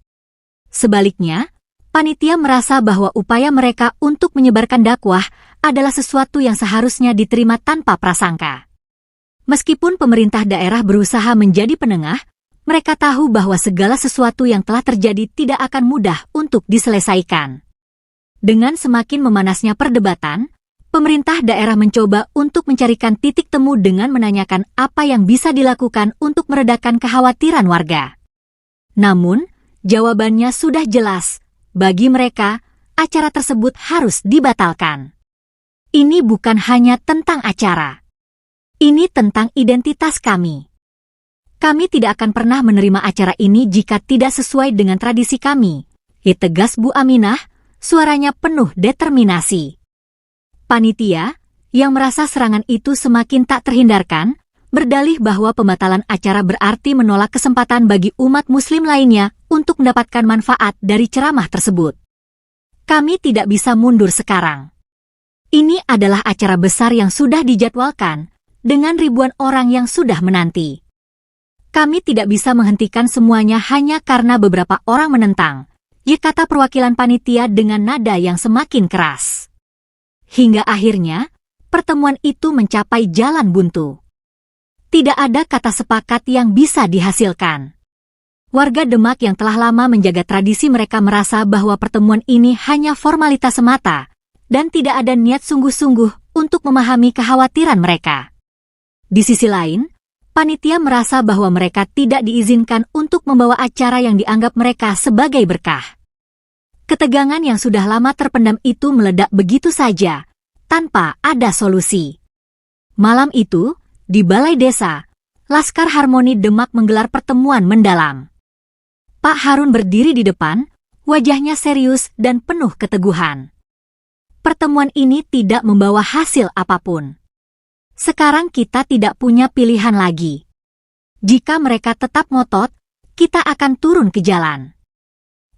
Sebaliknya, panitia merasa bahwa upaya mereka untuk menyebarkan dakwah adalah sesuatu yang seharusnya diterima tanpa prasangka. Meskipun pemerintah daerah berusaha menjadi penengah, mereka tahu bahwa segala sesuatu yang telah terjadi tidak akan mudah untuk diselesaikan. Dengan semakin memanasnya perdebatan, pemerintah daerah mencoba untuk mencarikan titik temu dengan menanyakan apa yang bisa dilakukan untuk meredakan kekhawatiran warga. Namun, jawabannya sudah jelas. Bagi mereka, acara tersebut harus dibatalkan. Ini bukan hanya tentang acara. Ini tentang identitas kami. Kami tidak akan pernah menerima acara ini jika tidak sesuai dengan tradisi kami, tegas Bu Aminah, suaranya penuh determinasi. Panitia, yang merasa serangan itu semakin tak terhindarkan, berdalih bahwa pembatalan acara berarti menolak kesempatan bagi umat muslim lainnya untuk mendapatkan manfaat dari ceramah tersebut. Kami tidak bisa mundur sekarang. Ini adalah acara besar yang sudah dijadwalkan, dengan ribuan orang yang sudah menanti. Kami tidak bisa menghentikan semuanya hanya karena beberapa orang menentang, kata perwakilan panitia dengan nada yang semakin keras. Hingga akhirnya, pertemuan itu mencapai jalan buntu. Tidak ada kata sepakat yang bisa dihasilkan. Warga Demak yang telah lama menjaga tradisi mereka merasa bahwa pertemuan ini hanya formalitas semata, dan tidak ada niat sungguh-sungguh untuk memahami kekhawatiran mereka. Di sisi lain, panitia merasa bahwa mereka tidak diizinkan untuk membawa acara yang dianggap mereka sebagai berkah. Ketegangan yang sudah lama terpendam itu meledak begitu saja, tanpa ada solusi. Malam itu, di Balai Desa, Laskar Harmoni Demak menggelar pertemuan mendalam. Pak Harun berdiri di depan, wajahnya serius dan penuh keteguhan. Pertemuan ini tidak membawa hasil apapun. Sekarang kita tidak punya pilihan lagi. Jika mereka tetap ngotot, kita akan turun ke jalan.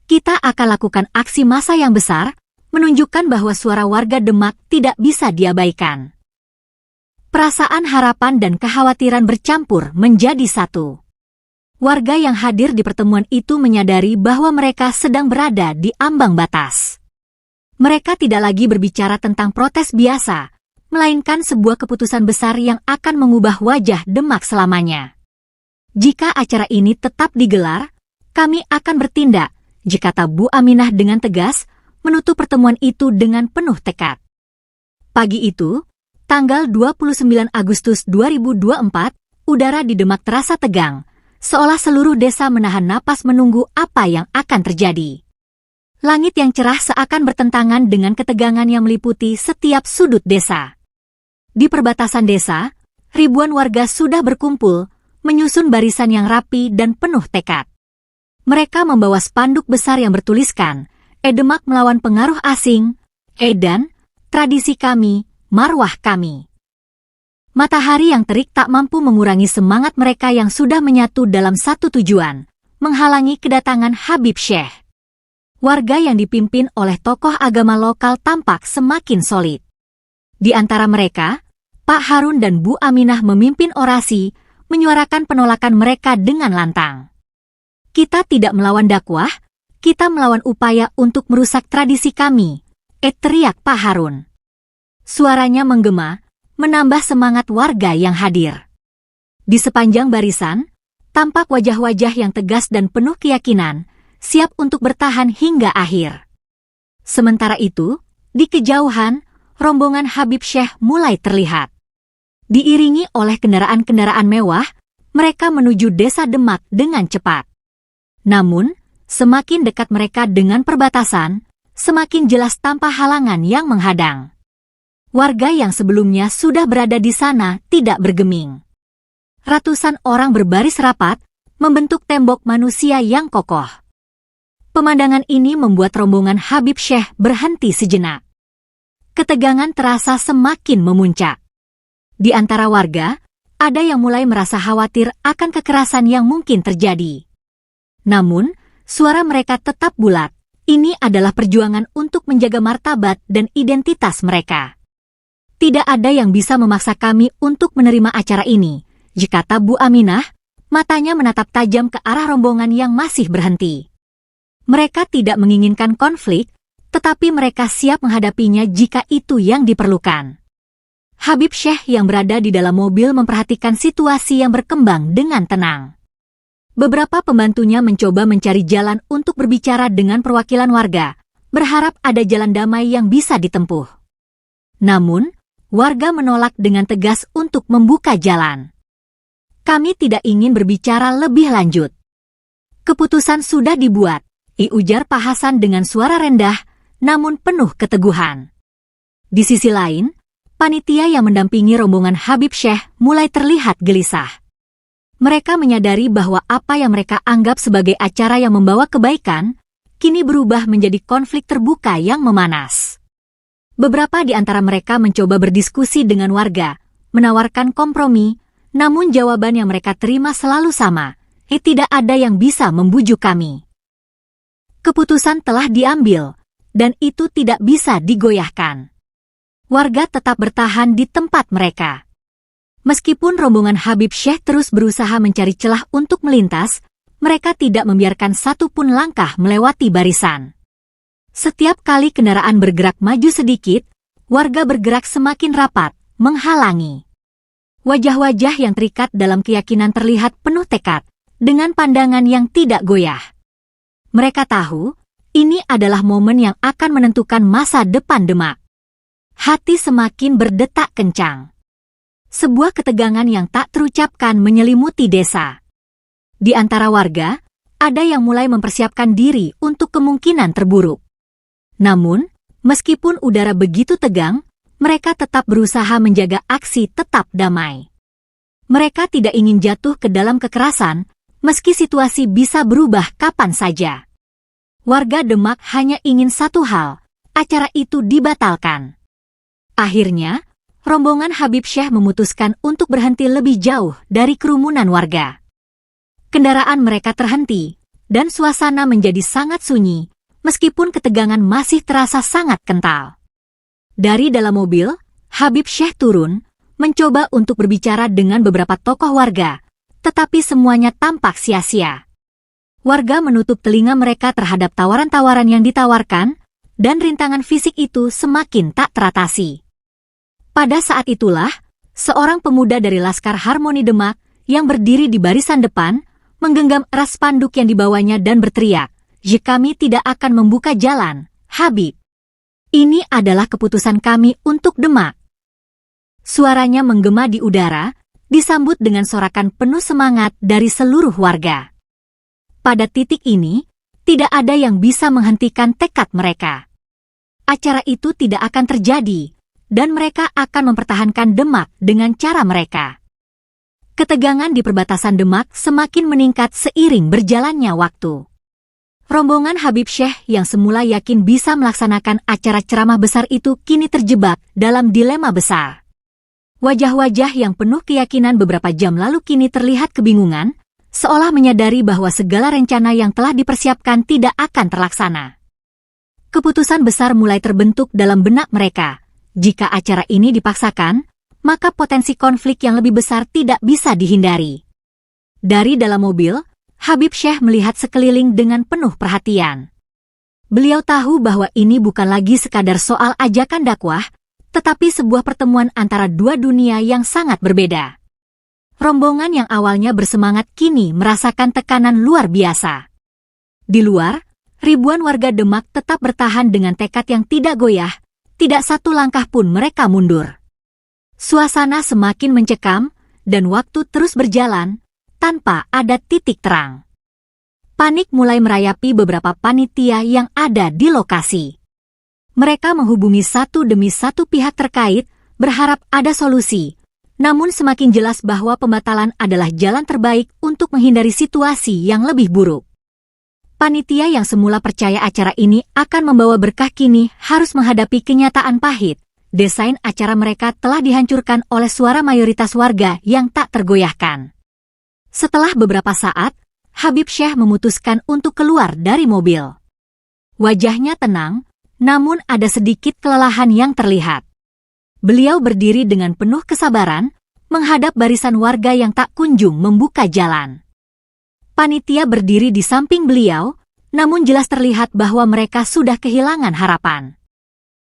Kita akan lakukan aksi massa yang besar, menunjukkan bahwa suara warga Demak tidak bisa diabaikan. Perasaan harapan dan kekhawatiran bercampur menjadi satu. Warga yang hadir di pertemuan itu menyadari bahwa mereka sedang berada di ambang batas. Mereka tidak lagi berbicara tentang protes biasa, melainkan sebuah keputusan besar yang akan mengubah wajah Demak selamanya. Jika acara ini tetap digelar, kami akan bertindak, kata Bu Aminah dengan tegas, menutup pertemuan itu dengan penuh tekad. Pagi itu, tanggal 29 Agustus 2024, udara di Demak terasa tegang, seolah seluruh desa menahan napas menunggu apa yang akan terjadi. Langit yang cerah seakan bertentangan dengan ketegangan yang meliputi setiap sudut desa. Di perbatasan desa, ribuan warga sudah berkumpul, menyusun barisan yang rapi dan penuh tekad. Mereka membawa spanduk besar yang bertuliskan, Demak melawan pengaruh asing, dan tradisi kami, marwah kami. Matahari yang terik tak mampu mengurangi semangat mereka yang sudah menyatu dalam satu tujuan, menghalangi kedatangan Habib Syekh. Warga yang dipimpin oleh tokoh agama lokal tampak semakin solid. Di antara mereka, Pak Harun dan Bu Aminah memimpin orasi, menyuarakan penolakan mereka dengan lantang. Kita tidak melawan dakwah, kita melawan upaya untuk merusak tradisi kami, teriak Pak Harun. Suaranya menggema, menambah semangat warga yang hadir. Di sepanjang barisan, tampak wajah-wajah yang tegas dan penuh keyakinan, siap untuk bertahan hingga akhir. Sementara itu, di kejauhan, rombongan Habib Syekh mulai terlihat. Diiringi oleh kendaraan-kendaraan mewah, mereka menuju desa Demak dengan cepat. Namun, semakin dekat mereka dengan perbatasan, semakin jelas tampak halangan yang menghadang. Warga yang sebelumnya sudah berada di sana tidak bergeming. Ratusan orang berbaris rapat, membentuk tembok manusia yang kokoh. Pemandangan ini membuat rombongan Habib Syekh berhenti sejenak. Ketegangan terasa semakin memuncak. Di antara warga, ada yang mulai merasa khawatir akan kekerasan yang mungkin terjadi. Namun, suara mereka tetap bulat. Ini adalah perjuangan untuk menjaga martabat dan identitas mereka. Tidak ada yang bisa memaksa kami untuk menerima acara ini, kata Bu Aminah, matanya menatap tajam ke arah rombongan yang masih berhenti. Mereka tidak menginginkan konflik, tetapi mereka siap menghadapinya jika itu yang diperlukan. Habib Syekh yang berada di dalam mobil memperhatikan situasi yang berkembang dengan tenang. Beberapa pembantunya mencoba mencari jalan untuk berbicara dengan perwakilan warga, berharap ada jalan damai yang bisa ditempuh. Namun, warga menolak dengan tegas untuk membuka jalan. Kami tidak ingin berbicara lebih lanjut. Keputusan sudah dibuat, ujar Pak Hasan dengan suara rendah, namun penuh keteguhan. Di sisi lain, panitia yang mendampingi rombongan Habib Syekh mulai terlihat gelisah. Mereka menyadari bahwa apa yang mereka anggap sebagai acara yang membawa kebaikan, kini berubah menjadi konflik terbuka yang memanas. Beberapa di antara mereka mencoba berdiskusi dengan warga, menawarkan kompromi, namun jawaban yang mereka terima selalu sama, tidak ada yang bisa membujuk kami. Keputusan telah diambil, dan itu tidak bisa digoyahkan. Warga tetap bertahan di tempat mereka. Meskipun rombongan Habib Syekh terus berusaha mencari celah untuk melintas, mereka tidak membiarkan satu pun langkah melewati barisan. Setiap kali kendaraan bergerak maju sedikit, warga bergerak semakin rapat, menghalangi. Wajah-wajah yang terikat dalam keyakinan terlihat penuh tekad, dengan pandangan yang tidak goyah. Mereka tahu, ini adalah momen yang akan menentukan masa depan Demak. Hati semakin berdetak kencang. Sebuah ketegangan yang tak terucapkan menyelimuti desa. Di antara warga, ada yang mulai mempersiapkan diri untuk kemungkinan terburuk. Namun, meskipun udara begitu tegang, mereka tetap berusaha menjaga aksi tetap damai. Mereka tidak ingin jatuh ke dalam kekerasan, meski situasi bisa berubah kapan saja. Warga Demak hanya ingin satu hal, acara itu dibatalkan. Akhirnya, rombongan Habib Syekh memutuskan untuk berhenti lebih jauh dari kerumunan warga. Kendaraan mereka terhenti, dan suasana menjadi sangat sunyi, meskipun ketegangan masih terasa sangat kental. Dari dalam mobil, Habib Syekh turun, mencoba untuk berbicara dengan beberapa tokoh warga, tetapi semuanya tampak sia-sia. Warga menutup telinga mereka terhadap tawaran-tawaran yang ditawarkan, dan rintangan fisik itu semakin tak teratasi. Pada saat itulah, seorang pemuda dari Laskar Harmoni Demak yang berdiri di barisan depan, menggenggam eras spanduk yang dibawanya dan berteriak, "Kami tidak akan membuka jalan, Habib. Ini adalah keputusan kami untuk Demak." Suaranya menggema di udara, disambut dengan sorakan penuh semangat dari seluruh warga. Pada titik ini, tidak ada yang bisa menghentikan tekad mereka. Acara itu tidak akan terjadi, dan mereka akan mempertahankan Demak dengan cara mereka. Ketegangan di perbatasan Demak semakin meningkat seiring berjalannya waktu. Rombongan Habib Syekh yang semula yakin bisa melaksanakan acara ceramah besar itu kini terjebak dalam dilema besar. Wajah-wajah yang penuh keyakinan beberapa jam lalu kini terlihat kebingungan, seolah menyadari bahwa segala rencana yang telah dipersiapkan tidak akan terlaksana. Keputusan besar mulai terbentuk dalam benak mereka. Jika acara ini dipaksakan, maka potensi konflik yang lebih besar tidak bisa dihindari. Dari dalam mobil, Habib Syekh melihat sekeliling dengan penuh perhatian. Beliau tahu bahwa ini bukan lagi sekadar soal ajakan dakwah, tetapi sebuah pertemuan antara dua dunia yang sangat berbeda. Rombongan yang awalnya bersemangat kini merasakan tekanan luar biasa. Di luar, ribuan warga Demak tetap bertahan dengan tekad yang tidak goyah, tidak satu langkah pun mereka mundur. Suasana semakin mencekam, dan waktu terus berjalan, tanpa ada titik terang. Panik mulai merayapi beberapa panitia yang ada di lokasi. Mereka menghubungi satu demi satu pihak terkait, berharap ada solusi. Namun semakin jelas bahwa pembatalan adalah jalan terbaik untuk menghindari situasi yang lebih buruk. Panitia yang semula percaya acara ini akan membawa berkah kini harus menghadapi kenyataan pahit. Desain acara mereka telah dihancurkan oleh suara mayoritas warga yang tak tergoyahkan. Setelah beberapa saat, Habib Syekh memutuskan untuk keluar dari mobil. Wajahnya tenang, namun ada sedikit kelelahan yang terlihat. Beliau berdiri dengan penuh kesabaran, menghadap barisan warga yang tak kunjung membuka jalan. Panitia berdiri di samping beliau, namun jelas terlihat bahwa mereka sudah kehilangan harapan.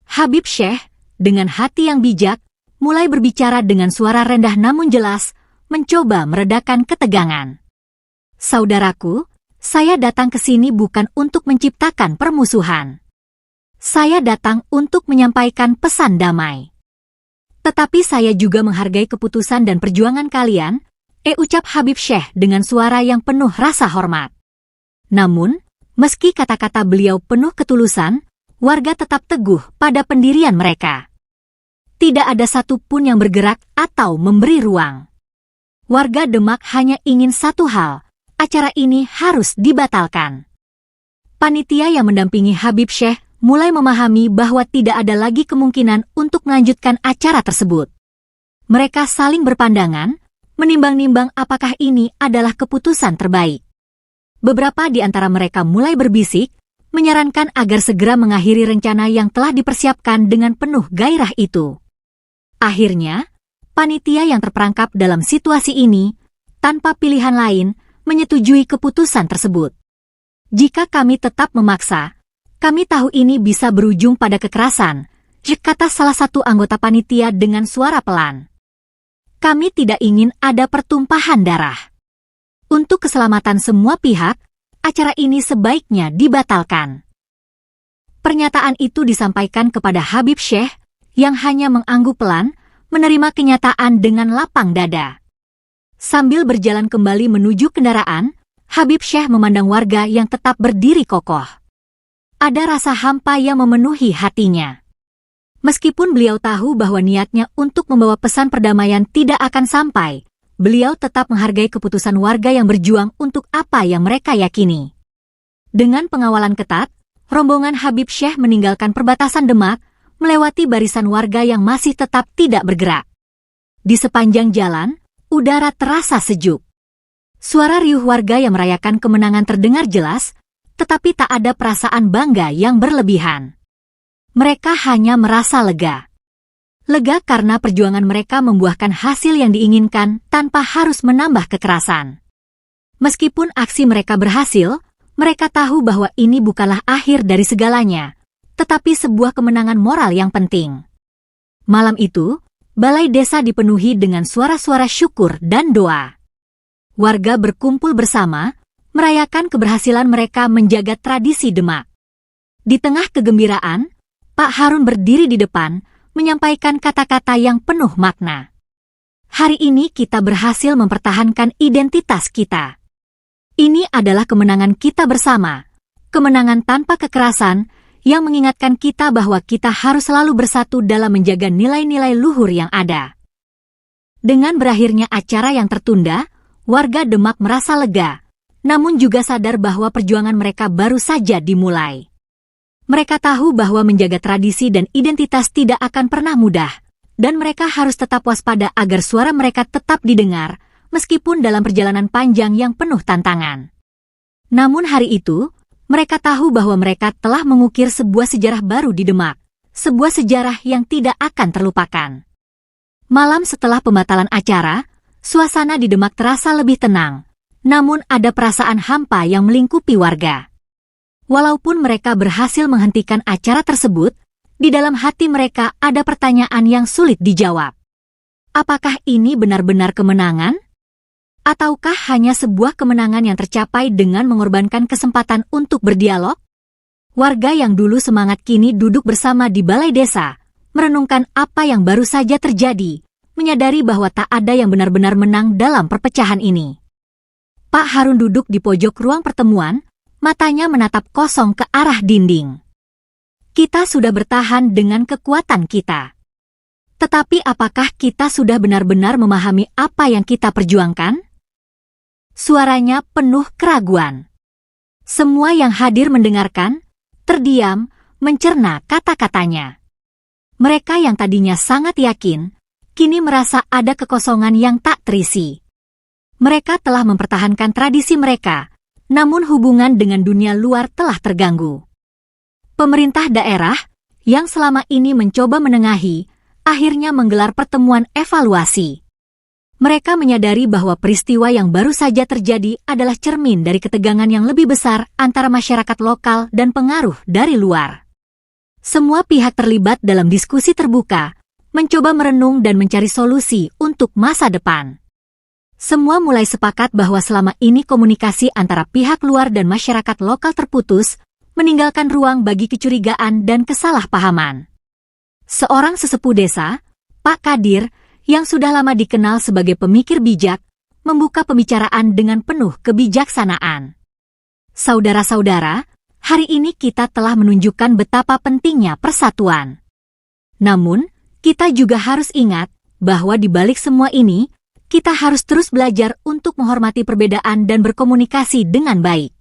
Habib Syekh, dengan hati yang bijak, mulai berbicara dengan suara rendah namun jelas, mencoba meredakan ketegangan. Saudaraku, saya datang ke sini bukan untuk menciptakan permusuhan. Saya datang untuk menyampaikan pesan damai. Tetapi saya juga menghargai keputusan dan perjuangan kalian, ucap Habib Syekh dengan suara yang penuh rasa hormat. Namun, meski kata-kata beliau penuh ketulusan, warga tetap teguh pada pendirian mereka. Tidak ada satupun yang bergerak atau memberi ruang. Warga Demak hanya ingin satu hal, acara ini harus dibatalkan. Panitia yang mendampingi Habib Syekh mulai memahami bahwa tidak ada lagi kemungkinan untuk melanjutkan acara tersebut. Mereka saling berpandangan, menimbang-nimbang apakah ini adalah keputusan terbaik. Beberapa di antara mereka mulai berbisik, menyarankan agar segera mengakhiri rencana yang telah dipersiapkan dengan penuh gairah itu. Akhirnya, panitia yang terperangkap dalam situasi ini, tanpa pilihan lain, menyetujui keputusan tersebut. Jika kami tetap memaksa, kami tahu ini bisa berujung pada kekerasan, kata salah satu anggota panitia dengan suara pelan. Kami tidak ingin ada pertumpahan darah. Untuk keselamatan semua pihak, acara ini sebaiknya dibatalkan. Pernyataan itu disampaikan kepada Habib Syekh, yang hanya mengangguk pelan, menerima kenyataan dengan lapang dada. Sambil berjalan kembali menuju kendaraan, Habib Syekh memandang warga yang tetap berdiri kokoh. Ada rasa hampa yang memenuhi hatinya. Meskipun beliau tahu bahwa niatnya untuk membawa pesan perdamaian tidak akan sampai, beliau tetap menghargai keputusan warga yang berjuang untuk apa yang mereka yakini. Dengan pengawalan ketat, rombongan Habib Syekh meninggalkan perbatasan Demak, melewati barisan warga yang masih tetap tidak bergerak. Di sepanjang jalan, udara terasa sejuk. Suara riuh warga yang merayakan kemenangan terdengar jelas, tetapi tak ada perasaan bangga yang berlebihan. Mereka hanya merasa lega. Lega karena perjuangan mereka membuahkan hasil yang diinginkan tanpa harus menambah kekerasan. Meskipun aksi mereka berhasil, mereka tahu bahwa ini bukanlah akhir dari segalanya, tetapi sebuah kemenangan moral yang penting. Malam itu, balai desa dipenuhi dengan suara-suara syukur dan doa. Warga berkumpul bersama, merayakan keberhasilan mereka menjaga tradisi Demak. Di tengah kegembiraan, Pak Harun berdiri di depan, menyampaikan kata-kata yang penuh makna. Hari ini kita berhasil mempertahankan identitas kita. Ini adalah kemenangan kita bersama, kemenangan tanpa kekerasan, yang mengingatkan kita bahwa kita harus selalu bersatu dalam menjaga nilai-nilai luhur yang ada. Dengan berakhirnya acara yang tertunda, warga Demak merasa lega, namun juga sadar bahwa perjuangan mereka baru saja dimulai. Mereka tahu bahwa menjaga tradisi dan identitas tidak akan pernah mudah, dan mereka harus tetap waspada agar suara mereka tetap didengar, meskipun dalam perjalanan panjang yang penuh tantangan. Namun hari itu, Mereka tahu bahwa mereka telah mengukir sebuah sejarah baru di Demak, sebuah sejarah yang tidak akan terlupakan. Malam setelah pembatalan acara, suasana di Demak terasa lebih tenang, namun ada perasaan hampa yang melingkupi warga. Walaupun mereka berhasil menghentikan acara tersebut, di dalam hati mereka ada pertanyaan yang sulit dijawab. Apakah ini benar-benar kemenangan? Ataukah hanya sebuah kemenangan yang tercapai dengan mengorbankan kesempatan untuk berdialog? Warga yang dulu semangat kini duduk bersama di balai desa, merenungkan apa yang baru saja terjadi, menyadari bahwa tak ada yang benar-benar menang dalam perpecahan ini. Pak Harun duduk di pojok ruang pertemuan, matanya menatap kosong ke arah dinding. Kita sudah bertahan dengan kekuatan kita. Tetapi apakah kita sudah benar-benar memahami apa yang kita perjuangkan? Suaranya penuh keraguan. Semua yang hadir mendengarkan, terdiam, mencerna kata-katanya. Mereka yang tadinya sangat yakin, kini merasa ada kekosongan yang tak terisi. Mereka telah mempertahankan tradisi mereka, namun hubungan dengan dunia luar telah terganggu. Pemerintah daerah, yang selama ini mencoba menengahi, akhirnya menggelar pertemuan evaluasi. Mereka menyadari bahwa peristiwa yang baru saja terjadi adalah cermin dari ketegangan yang lebih besar antara masyarakat lokal dan pengaruh dari luar. Semua pihak terlibat dalam diskusi terbuka, mencoba merenung dan mencari solusi untuk masa depan. Semua mulai sepakat bahwa selama ini komunikasi antara pihak luar dan masyarakat lokal terputus, meninggalkan ruang bagi kecurigaan dan kesalahpahaman. Seorang sesepuh desa, Pak Kadir, yang sudah lama dikenal sebagai pemikir bijak, membuka pembicaraan dengan penuh kebijaksanaan. Saudara-saudara, hari ini kita telah menunjukkan betapa pentingnya persatuan. Namun, kita juga harus ingat bahwa di balik semua ini, kita harus terus belajar untuk menghormati perbedaan dan berkomunikasi dengan baik.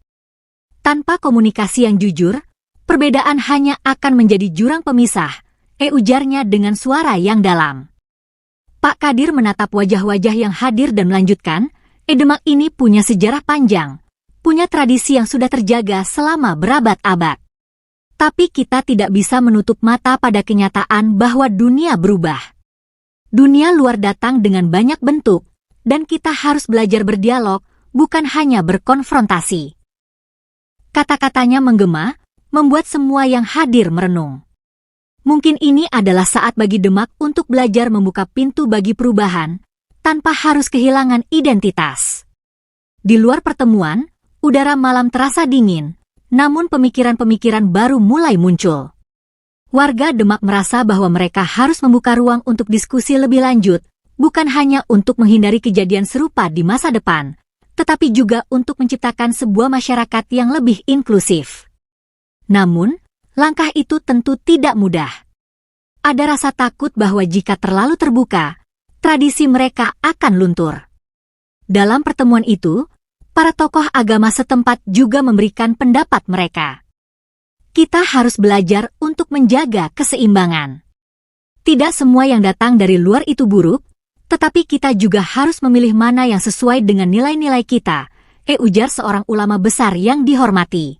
Tanpa komunikasi yang jujur, perbedaan hanya akan menjadi jurang pemisah, ujarnya dengan suara yang dalam. Pak Kadir menatap wajah-wajah yang hadir dan melanjutkan, Demak ini punya sejarah panjang, punya tradisi yang sudah terjaga selama berabad-abad. Tapi kita tidak bisa menutup mata pada kenyataan bahwa dunia berubah. Dunia luar datang dengan banyak bentuk, dan kita harus belajar berdialog, bukan hanya berkonfrontasi. Kata-katanya menggema, membuat semua yang hadir merenung. Mungkin ini adalah saat bagi Demak untuk belajar membuka pintu bagi perubahan, tanpa harus kehilangan identitas. Di luar pertemuan, udara malam terasa dingin, namun pemikiran-pemikiran baru mulai muncul. Warga Demak merasa bahwa mereka harus membuka ruang untuk diskusi lebih lanjut, bukan hanya untuk menghindari kejadian serupa di masa depan, tetapi juga untuk menciptakan sebuah masyarakat yang lebih inklusif. Namun, langkah itu tentu tidak mudah. Ada rasa takut bahwa jika terlalu terbuka, tradisi mereka akan luntur. Dalam pertemuan itu, para tokoh agama setempat juga memberikan pendapat mereka. Kita harus belajar untuk menjaga keseimbangan. Tidak semua yang datang dari luar itu buruk, tetapi kita juga harus memilih mana yang sesuai dengan nilai-nilai kita, ujar seorang ulama besar yang dihormati.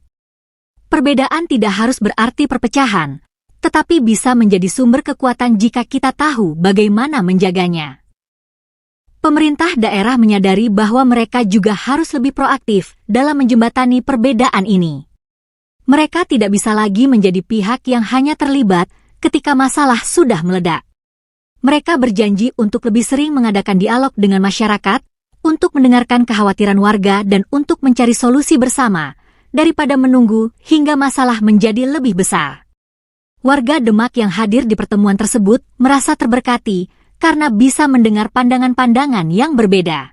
Perbedaan tidak harus berarti perpecahan, tetapi bisa menjadi sumber kekuatan jika kita tahu bagaimana menjaganya. Pemerintah daerah menyadari bahwa mereka juga harus lebih proaktif dalam menjembatani perbedaan ini. Mereka tidak bisa lagi menjadi pihak yang hanya terlibat ketika masalah sudah meledak. Mereka berjanji untuk lebih sering mengadakan dialog dengan masyarakat, untuk mendengarkan kekhawatiran warga dan untuk mencari solusi bersama, daripada menunggu hingga masalah menjadi lebih besar. Warga Demak yang hadir di pertemuan tersebut merasa terberkati karena bisa mendengar pandangan-pandangan yang berbeda.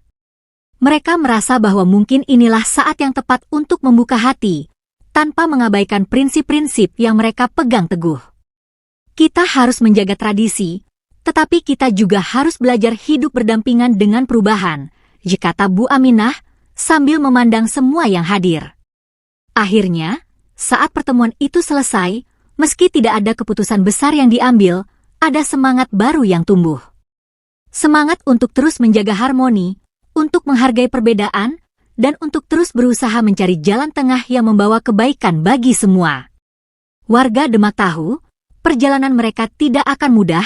Mereka merasa bahwa mungkin inilah saat yang tepat untuk membuka hati, tanpa mengabaikan prinsip-prinsip yang mereka pegang teguh. Kita harus menjaga tradisi, tetapi kita juga harus belajar hidup berdampingan dengan perubahan, kata Bu Aminah, sambil memandang semua yang hadir. Akhirnya, saat pertemuan itu selesai, meski tidak ada keputusan besar yang diambil, ada semangat baru yang tumbuh. Semangat untuk terus menjaga harmoni, untuk menghargai perbedaan, dan untuk terus berusaha mencari jalan tengah yang membawa kebaikan bagi semua. Warga Demak tahu, perjalanan mereka tidak akan mudah,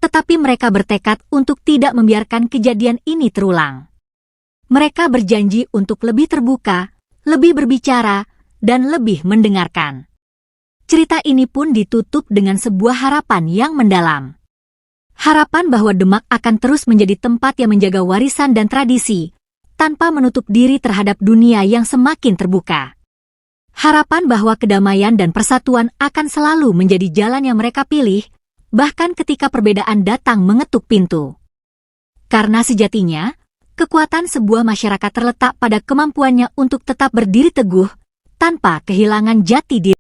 tetapi mereka bertekad untuk tidak membiarkan kejadian ini terulang. Mereka berjanji untuk lebih terbuka, lebih berbicara, dan lebih mendengarkan. Cerita ini pun ditutup dengan sebuah harapan yang mendalam. Harapan bahwa Demak akan terus menjadi tempat yang menjaga warisan dan tradisi, tanpa menutup diri terhadap dunia yang semakin terbuka. Harapan bahwa kedamaian dan persatuan akan selalu menjadi jalan yang mereka pilih, bahkan ketika perbedaan datang mengetuk pintu. Karena sejatinya, kekuatan sebuah masyarakat terletak pada kemampuannya untuk tetap berdiri teguh, tanpa kehilangan jati diri.